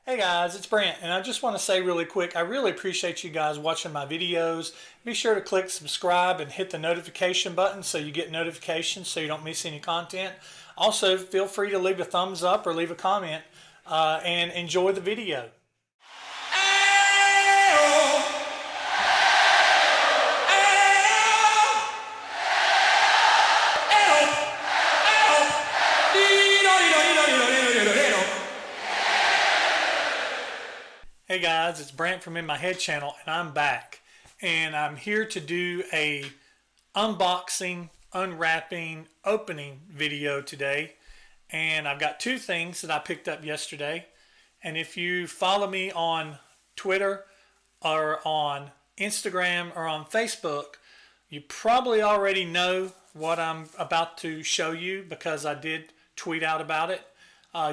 Hey guys, it's Brant, and I just want to say really quick, I really appreciate you guys watching my videos. Be sure to click subscribe and hit the notification button so you get notifications so you don't miss any content. Also, feel free to leave a thumbs up or leave a comment and enjoy the video. Hey guys, it's Brant from In My Head channel, and I'm back. And I'm here to do a unboxing, unwrapping, opening video today. And I've got two things that I picked up yesterday. And if you follow me on Twitter or on Instagram or on Facebook, you probably already know what I'm about to show you because I did tweet out about it.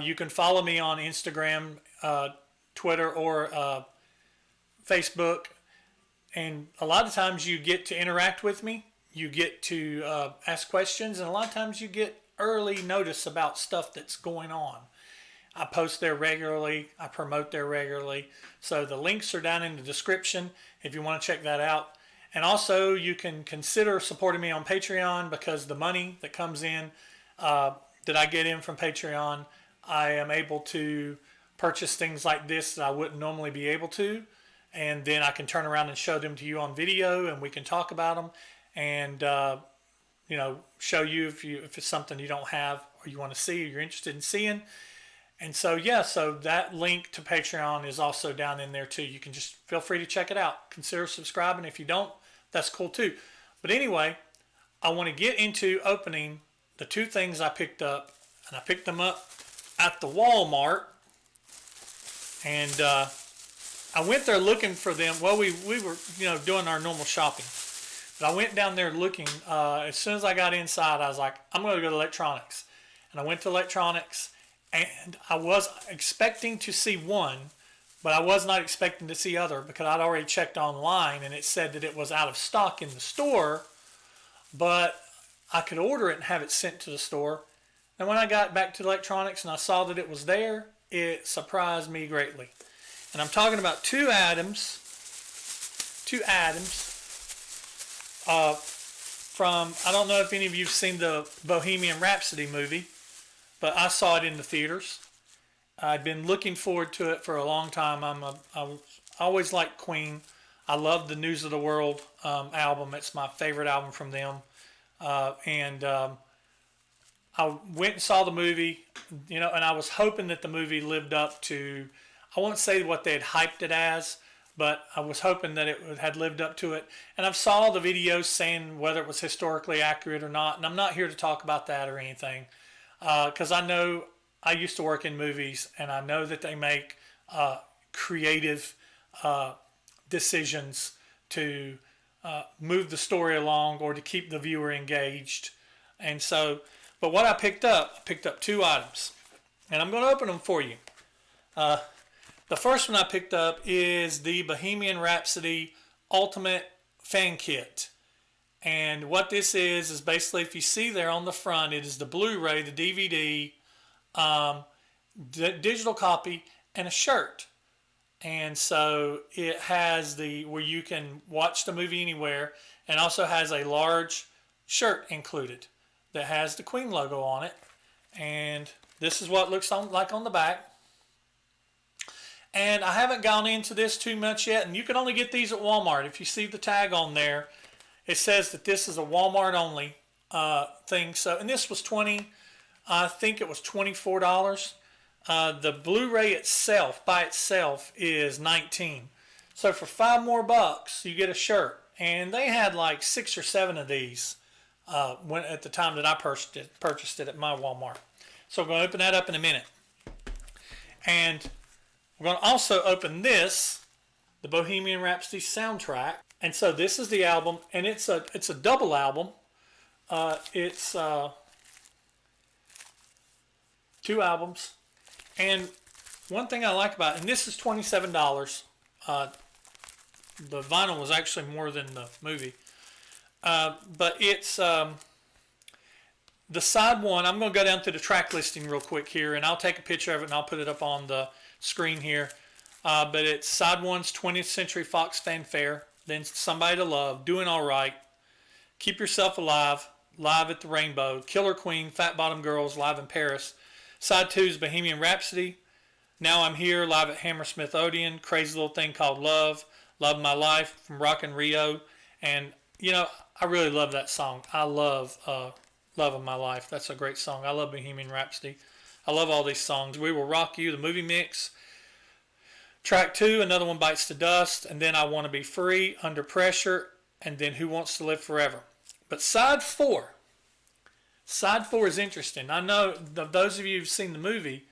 You can follow me on Instagram, Twitter, or Facebook, and a lot of times you get to interact with me, you get to ask questions, and a lot of times you get early notice about stuff that's going on. I post there regularly, I promote there regularly, so the links are down in the description if you want to check that out. And also you can consider supporting me on Patreon, because the money that comes in, that I get in from Patreon, I am able to purchase things like this that I wouldn't normally be able to, and then I can turn around and show them to you on video, and we can talk about them, and show you if it's something you don't have or you want to see or you're interested in seeing. And so yeah, so that link to Patreon is also down in there too. You can just feel free to check it out. Consider subscribing. If you don't, that's cool too. But anyway, I want to get into opening the two things I picked up, and I picked them up at the Walmart. And I went there looking for them. Well, we were doing our normal shopping, but I went down there looking. As soon as I got inside, I was like, I'm going to go to electronics, and I went to electronics, and I was expecting to see one, but I was not expecting to see other, because I'd already checked online and it said that it was out of stock in the store, but I could order it and have it sent to the store. And when I got back to electronics and I saw that it was there, it surprised me greatly. And I'm talking about two items from, I don't know if any of you have seen the Bohemian Rhapsody movie, but I saw it in the theaters. I'd been looking forward to it for a long time. I always liked Queen. I love the News of the World album. It's my favorite album from them. I went and saw the movie, and I was hoping that the movie lived up to, I won't say what they had hyped it as, but I was hoping that it had lived up to it. And I've saw the videos saying whether it was historically accurate or not, and I'm not here to talk about that or anything, because I know I used to work in movies, and I know that they make creative decisions to move the story along or to keep the viewer engaged. And so, but what I picked up two items, and I'm going to open them for you. The first one I picked up is the Bohemian Rhapsody Ultimate Fan Kit. And what this is basically, if you see there on the front, it is the Blu Ray, the DVD, digital copy, and a shirt. And so it has where you can watch the movie anywhere, and also has a large shirt included that has the Queen logo on it. And this is what it looks like on the back. And I haven't gone into this too much yet, and you can only get these at Walmart. If you see the tag on there, it says that this is a Walmart only thing. So, and this was I think it was $24. The Blu Ray itself, by itself, is $19. So for $5 more, you get a shirt. And they had like 6 or 7 of these at the time that I purchased it at my Walmart. So I'm going to open that up in a minute. And we're going to also open this, the Bohemian Rhapsody soundtrack. And so this is the album, and it's a double album. It's 2 albums. And one thing I like about it, and this is $27. The vinyl was actually more than the movie. But it's the side one. I'm going to go down to the track listing real quick here, and I'll take a picture of it and I'll put it up on the screen here. But it's side one's 20th Century Fox Fanfare, then Somebody to Love, Doing All Right, Keep Yourself Alive, Live at the Rainbow, Killer Queen, Fat Bottom Girls, Live in Paris. Side two's Bohemian Rhapsody, Now I'm Here, live at Hammersmith Odeon, Crazy Little Thing Called Love, Love My Life from Rockin' Rio. And, you know, I really love that song. I love Love of My Life. That's a great song. I love Bohemian Rhapsody. I love all these songs. We Will Rock You, the movie mix. Track 2, Another One Bites the Dust, and then I Want to Be Free, Under Pressure, and then Who Wants to Live Forever. But side 4 is interesting. I know those of you who've seen the movie,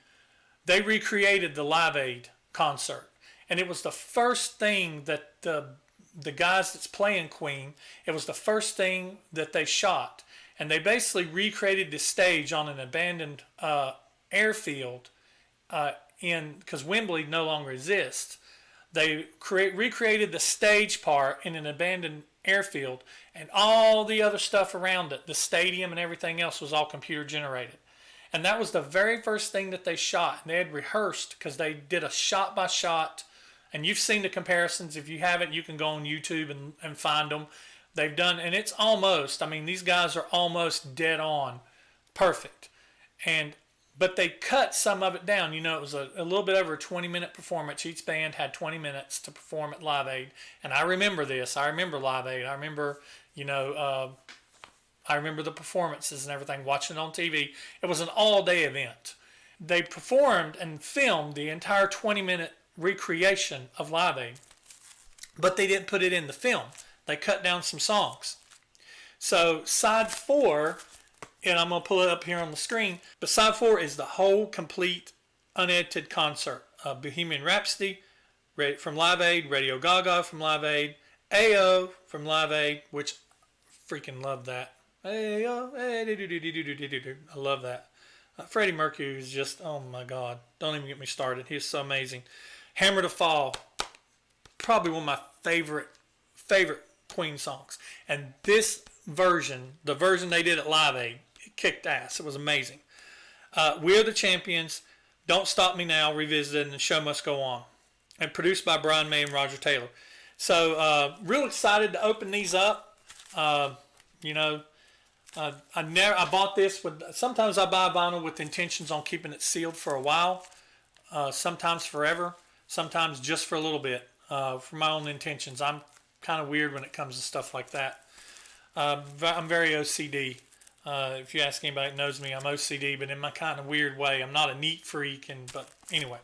they recreated the Live Aid concert. And it was the first thing that the guys that's playing Queen, it was the first thing that they shot. And they basically recreated the stage on an abandoned airfield because Wembley no longer exists. They recreated the stage part in an abandoned airfield, and all the other stuff around it, the stadium and everything else, was all computer generated. And that was the very first thing that they shot. And they had rehearsed because they did a shot by shot. And you've seen the comparisons. If you haven't, you can go on YouTube and find them. They've done, and it's almost, I mean, these guys are almost dead on perfect. But they cut some of it down. You know, it was a little bit over a 20-minute performance. Each band had 20 minutes to perform at Live Aid. And I remember this. I remember Live Aid. I remember, I remember the performances and everything, watching it on TV. It was an all-day event. They performed and filmed the entire 20-minute recreation of Live Aid, but they didn't put it in the film. They cut down some songs. So side 4, and I'm going to pull it up here on the screen, but side 4 is the whole complete unedited concert. Bohemian Rhapsody from Live Aid, Radio Gaga from Live Aid, AO from Live Aid, which freaking love that. I love that. Freddie Mercury is just, oh my God. Don't even get me started. He's so amazing. Hammer to Fall, probably one of my favorite Queen songs. And this version, the version they did at Live Aid, it kicked ass. It was amazing. We Are the Champions, Don't Stop Me Now, revisited, and The Show Must Go On. And produced by Brian May and Roger Taylor. So, real excited to open these up. I bought this with, sometimes I buy vinyl with intentions on keeping it sealed for a while, sometimes forever, sometimes just for a little bit, for my own intentions. I'm kind of weird when it comes to stuff like that. I'm very OCD. If you ask anybody that knows me, I'm OCD, but in my kind of weird way. I'm not a neat freak, but anyway,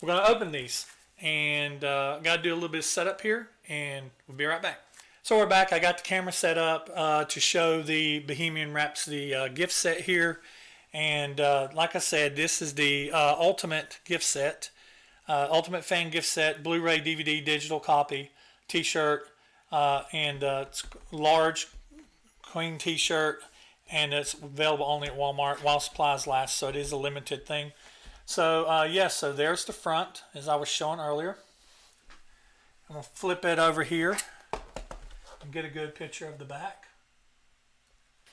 we're going to open these, and got to do a little bit of setup here, and we'll be right back. So we're back. I got the camera set up to show the Bohemian Rhapsody gift set here. And like I said, this is the ultimate gift set. Ultimate fan gift set, Blu Ray, DVD, digital copy, t-shirt, and it's large Queen t-shirt. And it's available only at Walmart while supplies last. So it is a limited thing. So so there's the front, as I was showing earlier. I'm going to flip it over here and get a good picture of the back.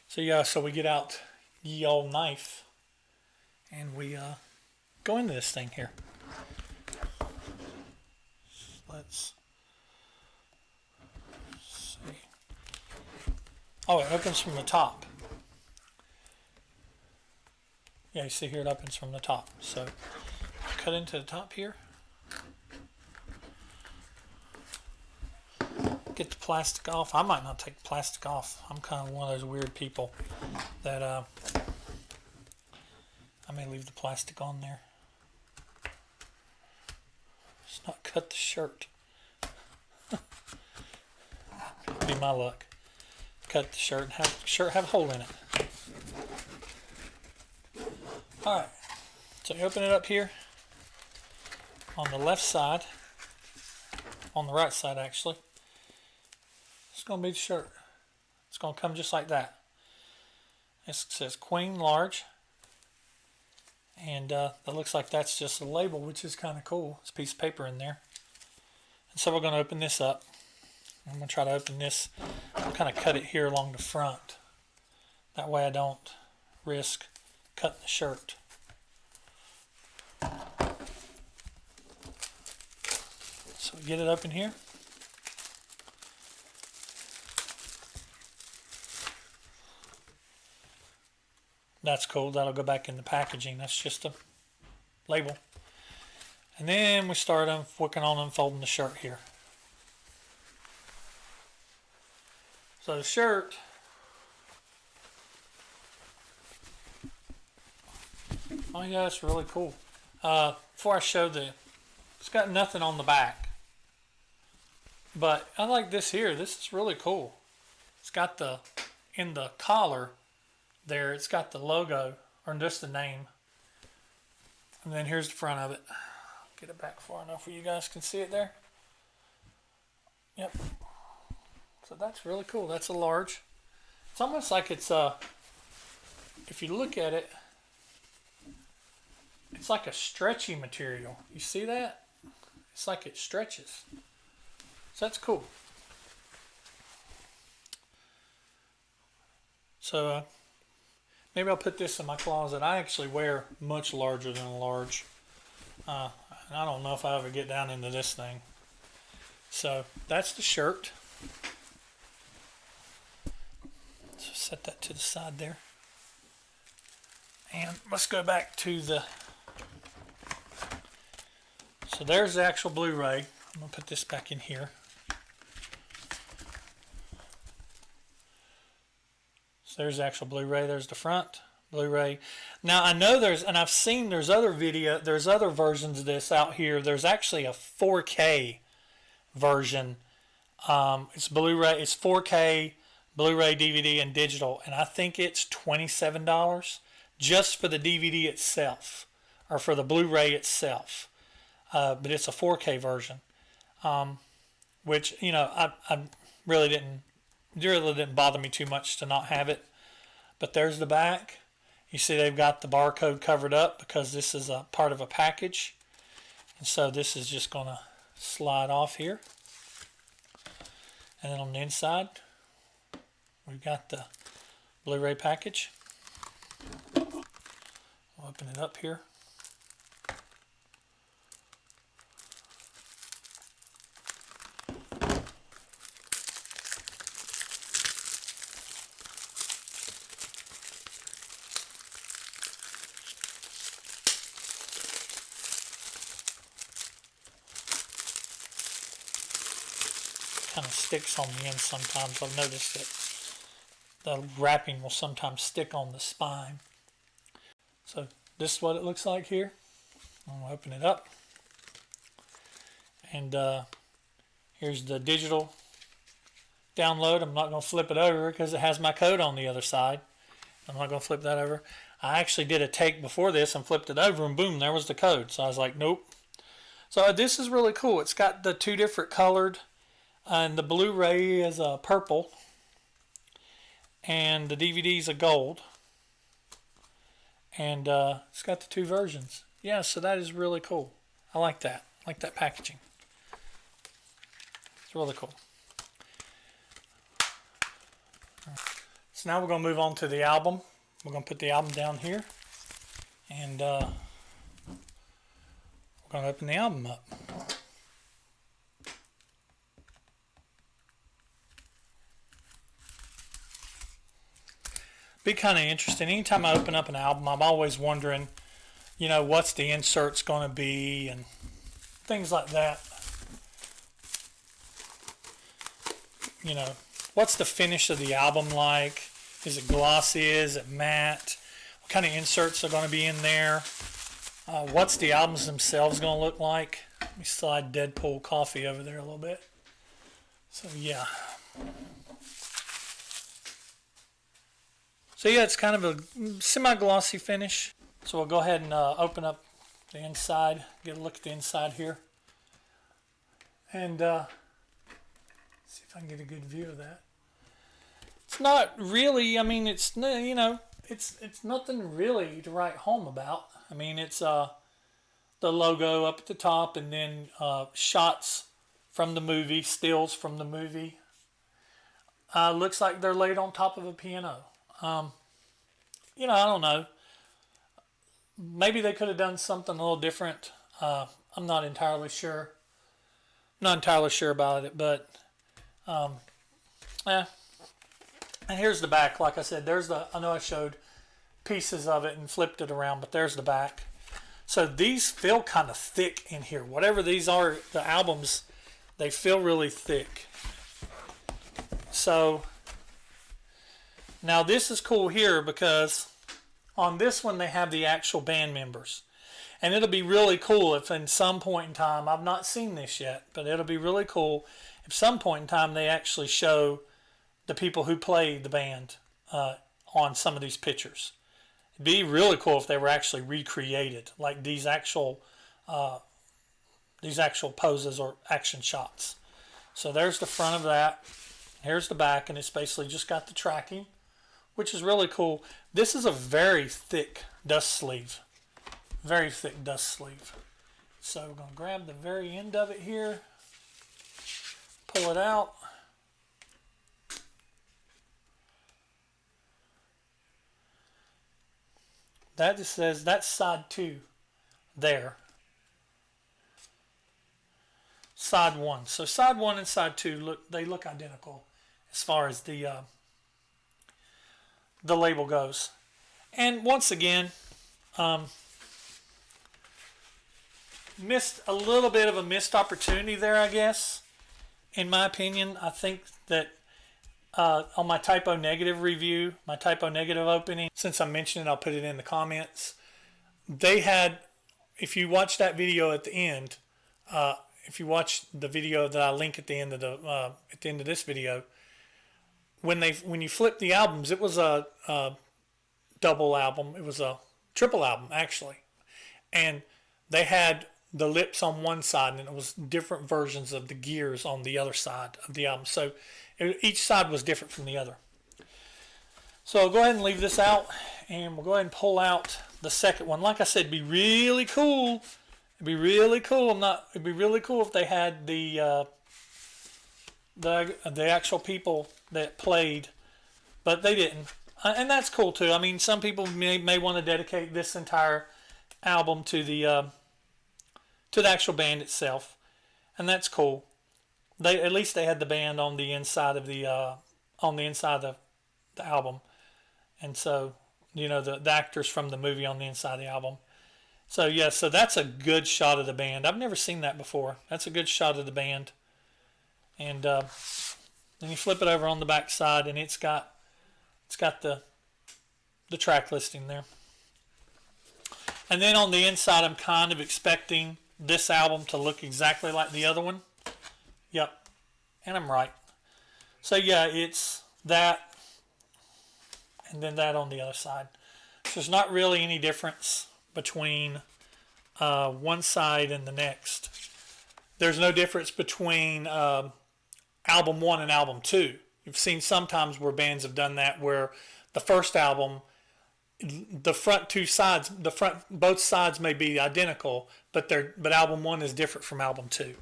So we get out ye old knife and we go into this thing here. Let's see. Oh, it opens from the top. Yeah, you see here it opens from the top. So cut into the top here. Get the plastic off. I might not take the plastic off. I'm kind of one of those weird people that I may leave the plastic on there. Just not cut the shirt. Be my luck. Cut the shirt and have the shirt have a hole in it. Alright, so you open it up here on the left side, on the right side actually. It's going to be the shirt. It's going to come just like that. It says Queen large, and that looks like that's just a label, which is kind of cool. It's a piece of paper in there. And so we're going to open this up. I'm going to try to open this. I'll kind of cut it here along the front. That way I don't risk cutting the shirt. So we get it open here. That's cool. That'll go back in the packaging. That's just a label. And then we start working on unfolding the shirt here. So the shirt, oh yeah, it's really cool. Before I show it's got nothing on the back. But I like this here. This is really cool. It's got in the collar there, it's got the logo, or just the name. And then here's the front of it. Get it back far enough where you guys can see it there. Yep. So that's really cool. That's a large. It's almost like it's if you look at it, it's like a stretchy material. You see that? It's like it stretches. So that's cool. So maybe I'll put this in my closet. I actually wear much larger than a large. And I don't know if I ever get down into this thing. So that's the shirt. So set that to the side there. And let's go back to so there's the actual Blu Ray. I'm going to put this back in here. So there's the actual Blu Ray. There's the front Blu Ray. Now I know I've seen there's other versions of this out here. There's actually a 4K version. It's Blu Ray. It's 4K Blu Ray, DVD, and digital, and I think it's $27 just for the DVD itself, or for the Blu Ray itself. But it's a 4K version, which I really didn't bother me too much to not have it. But there's the back. You see they've got the barcode covered up because this is a part of a package, and so this is just going to slide off here. And then on the inside, we've got the Blu Ray package. We'll open it up here. Kind of sticks on the end sometimes. I've noticed that the wrapping will sometimes stick on the spine. So this is what it looks like here. I'm going to open it up. And here's the digital download. I'm not going to flip it over because it has my code on the other side. I'm not going to flip that over. I actually did a take before this and flipped it over, and boom, there was the code. So I was like, nope. So this is really cool. It's got the two different colored, and the Blu Ray is a purple, and the DVD is a gold. And it's got the two versions. Yeah, so that is really cool. I like that. I like that packaging. It's really cool. So now we're going to move on to the album. We're going to put the album down here. And we're going to open the album up. Be kind of interesting. Anytime I open up an album, I'm always wondering, what's the inserts going to be and things like that. What's the finish of the album like? Is it glossy? Is it matte? What kind of inserts are going to be in there? What's the albums themselves going to look like? Let me slide Deadpool Coffee over there a little bit. So yeah. So yeah, it's kind of a semi-glossy finish. So we'll go ahead and open up the inside, get a look at the inside here. And see if I can get a good view of that. It's not really, it's nothing really to write home about. It's the logo up at the top, and then shots from the movie, stills from the movie. Looks like they're laid on top of a piano. I don't know. Maybe they could have done something a little different. I'm not entirely sure. not entirely sure about it, but yeah. And here's the back. Like I said, I know I showed pieces of it and flipped it around, but there's the back. So these feel kind of thick in here. Whatever these are, the albums, they feel really thick. So now this is cool here because on this one they have the actual band members. And it'll be really cool if in some point in time, I've not seen this yet, but it'll be really cool if some point in time they actually show the people who play the band on some of these pictures. It'd be really cool if they were actually recreated, like these actual poses or action shots. So there's the front of that. Here's the back, and it's basically just got the tracking, which is really cool. This is a very thick dust sleeve. Very thick dust sleeve. So we're going to grab the very end of it here, pull it out. That just says that's side 2 there. Side 1. So side 1 and side 2 look identical as far as the label goes. And once again, missed a little bit of a missed opportunity there, I guess. In my opinion, I think that on my typo negative review, my typo negative opening, since I mentioned it, I'll put it in the comments. They had, if you watch that video at the end, if you watch the video that I link at the end of this video, when you flip the albums, it was a double album. It was a triple album actually, and they had the lips on one side, and it was different versions of the gears on the other side of the album. So each side was different from the other. So I'll go ahead and leave this out, and we'll go ahead and pull out the second one. Like I said, it'd be really cool. It'd be really cool. It'd be really cool if they had the actual people that played, but they didn't, and that's cool too. I mean, some people may want to dedicate this entire album to the actual band itself, and that's cool. At least they had the band on the inside of the album, and so the actors from the movie on the inside of the album. So yeah, so that's a good shot of the band. I've never seen that before. That's a good shot of the band, and then you flip it over on the back side, and it's got the track listing there. And then on the inside, I'm kind of expecting this album to look exactly like the other one. Yep, and I'm right. So yeah, it's that, and then that on the other side. So there's not really any difference between one side and the next. There's no difference between album 1 and album 2. You've seen sometimes where bands have done that, where the first album, the front two sides, both sides may be identical, but album 1 is different from album 2.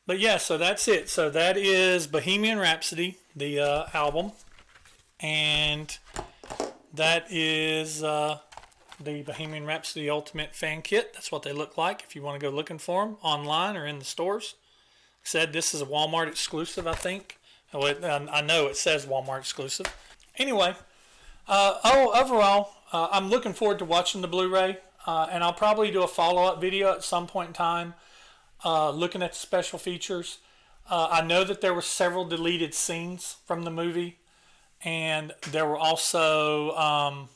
But yeah, so that's it. So that is Bohemian Rhapsody, the album, and that is the Bohemian Rhapsody Ultimate Fan Kit. That's what they look like if you want to go looking for them online or in the stores. Like I said, this is a Walmart exclusive, I think. I know it says Walmart exclusive. Anyway, overall, I'm looking forward to watching the Blu Ray, and I'll probably do a follow-up video at some point in time looking at the special features. I know that there were several deleted scenes from the movie, and there were also,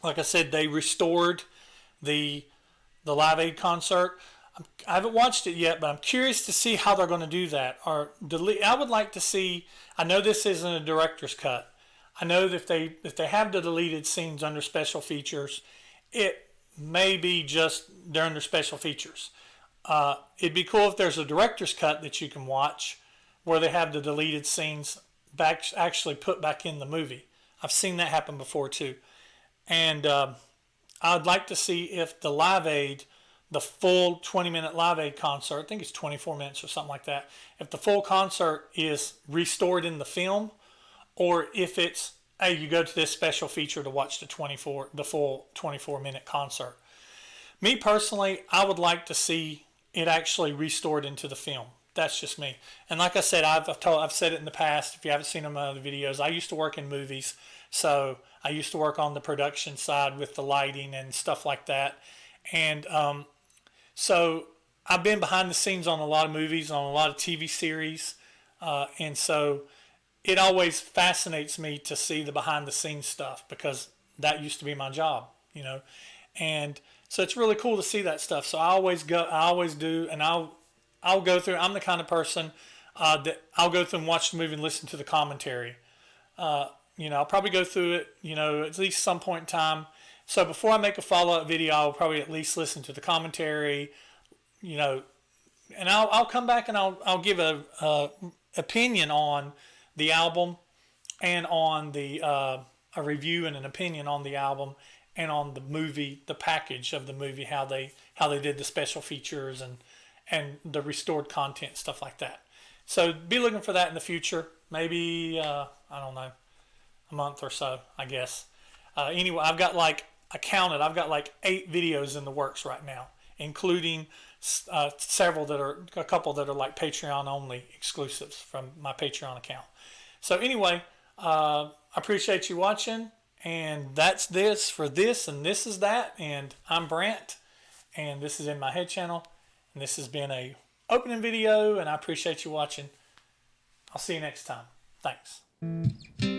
like I said, they restored the Live Aid concert. I haven't watched it yet, but I'm curious to see how they're going to do that. I would like to see. I know this isn't a director's cut. I know that if they have the deleted scenes under special features, it may be just they're under special features. It'd be cool if there's a director's cut that you can watch where they have the deleted scenes actually put back in the movie. I've seen that happen before too. And I'd like to see if the Live Aid, the full 20-minute Live Aid concert, I think it's 24 minutes or something like that, if the full concert is restored in the film, or if it's, hey, you go to this special feature to watch the full 24-minute concert. Me personally, I would like to see it actually restored into the film. That's just me. And like I said, I've said it in the past. If you haven't seen my other videos, I used to work in movies, so I used to work on the production side with the lighting and stuff like that. And so I've been behind the scenes on a lot of movies, on a lot of TV series, and so it always fascinates me to see the behind the scenes stuff because that used to be my job, you know. And so it's really cool to see that stuff. So I always do, and I'll go through. I'm the kind of person that I'll go through and watch the movie and listen to the commentary. You know, I'll probably go through it, you know, at least some point in time. So before I make a follow-up video, I'll probably at least listen to the commentary, you know, and I'll come back and I'll give a opinion on the album and on the a review and an opinion on the album and on the movie, the package of the movie, how they did the special features and the restored content, stuff like that. So be looking for that in the future. Maybe I don't know, a month or so, I guess. Anyway, I've got like I've got like 8 videos in the works right now, including a couple that are like Patreon only exclusives from my Patreon account. So anyway, I appreciate you watching, and that's this for this, and this is that, and I'm Brant, and this is In My Head channel, and this has been a opening video, and I appreciate you watching. I'll see you next time. Thanks.